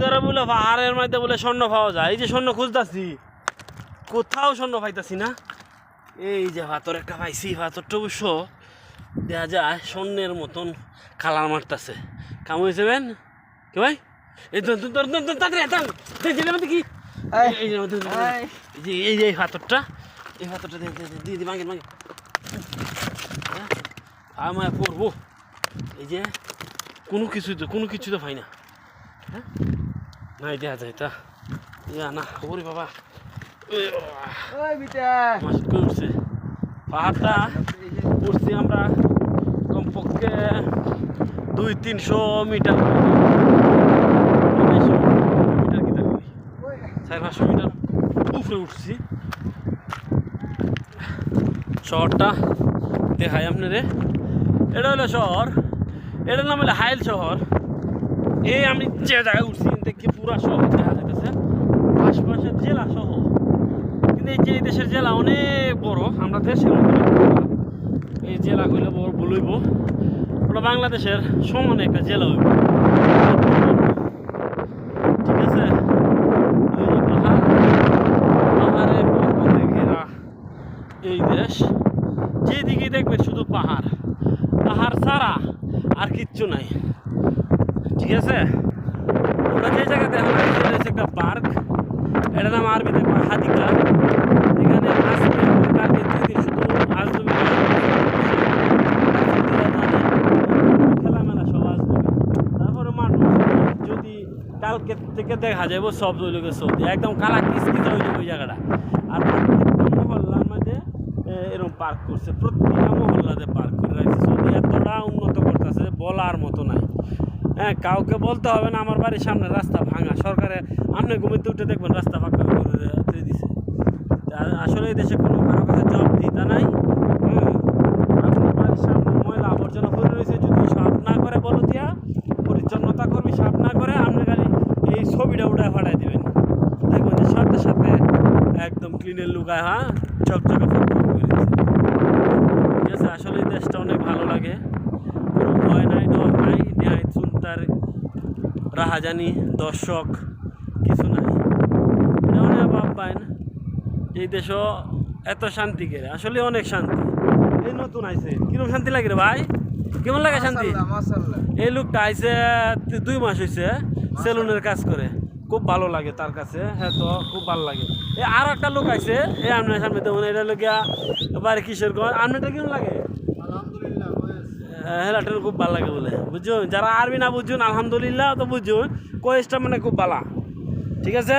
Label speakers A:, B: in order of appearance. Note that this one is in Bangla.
A: ভিতরে বলে পাহাড়ের মধ্যে বলে স্বর্ণ পাওয়া যায়। এই যে স্বর্ণ খুঁজতাছি, কোথাও স্বর্ণ পাইতাছি না। এই যে পাথর একটা পাইছি, পাথরটা অবশ্য দেখা যায় স্বর্ণের মতন কালার মারতেছে। কাম হয়েছে বেন কে ভাই? এই তাড়াতাড়ি কি এই যে পাথরটা, এই পাথরটা দিয়ে দি মাঙ্গেন মাঙ্গেন আমার পড়বো। এই যে কোনো কিছু তো পাই না। হ্যাঁ নাই দেওয়া যায় তা ইয়া না ওরে বাবা উঠছে পাহাড়টা উঠছি আমরা কমপক্ষে 200-300 মিটার, 400-500 মিটার উপরে উঠছি। শহরটা দেখাই আপনারে, এটা হলো শহর, এটার নাম হলো হাইল শহর। এই আমি যে জায়গায় উঠছি দেখি পুরা শহর দেখা যেতেছে, আশপাশের জেলা সহ। কিন্তু এই যে দেশের জেলা অনেক বড়, আমরা দেশের এই জেলাগুলো বড় বলইব, ওটা বাংলাদেশের সমানে একটা জেলা হইব, ঠিক আছে। পাহাড়ে পর্বতে ঘেরা এই দেশ, যেদিকে দেখবে শুধু পাহাড়, পাহাড় ছাড়া আর কিচ্ছু নাই, ঠিক আছে। আমরা যে জায়গাতে একটা পার্ক, এটার নাম আরবিতে হাদিকা। এখানে আজকে শুধু আজনবী খেলামেলা সব আজনবী। তারপরে মানুষ যদি কালকে থেকে দেখা যাবো সব ওই সৌদি একদম কালা কিসকিস হয়ে যাবে ওই জায়গাটা। আর প্রত্যেকটা মহল্লার মধ্যে এরকম পার্ক করছে, প্রত্যেকটা মহল্লাতে পার্ক করে রাখছে। সৌদি এতটা উন্নত করতেছে বলার মতো নাই। হ্যাঁ, কাউকে বলতে হবে না আমার বাড়ির সামনে রাস্তা ভাঙা, সরকারে আপনি ঘুমিতে উঠে দেখবেন রাস্তা ফাঁকা করে দিছে। আসলে এই দেশে কোনো কারো কাছে জব দিতে নাই। আপনার বাড়ির সামনে ময়লা আবর্জনা করে রয়েছে, যদি সাফ না করে বলো দিয়া পরিচ্ছন্নতা কর্মী সাফ না করে আপনি খালি এই ছবিটা উঠায় ফাটাই দেবেন, দেখবেন যে সাথে সাথে একদম ক্লিনের লুকায়, হ্যাঁ চকচকে করে দিয়েছে, ঠিক আছে। আসলে এই দেশটা অনেক ভালো লাগে, কোনো ভয় নাই ডর নাই, ন্যায় চিন্তার রাহাজানি দর্শক কিছু নাই। এটা অনেক ভাব পায় না এই দেশও এত শান্তি করে, আসলে অনেক শান্তি। এই নতুন আইছে, কিরকম শান্তি লাগে রে ভাই? কেমন লাগে শান্তি? এই লোকটা আইছে 2 মাস হয়েছে, সেলুনের কাজ করে, খুব ভালো লাগে তার কাছে। হ্যাঁ তো খুব ভালো লাগে। এই আর একটা লোক আইছে, এই আপনার সামনে দেখুন, এটা লোকিয়া বাড়ি কিশোরগঞ্জ। আপনারটা কেমন লাগে? হেলাটা খুব ভালো লাগে বলে, বুঝুন। যারা আরবি না বুঝুন আলহামদুলিল্লাহ তো বুঝুন, কোয়েসটা মানে খুব ভালো, ঠিক আছে।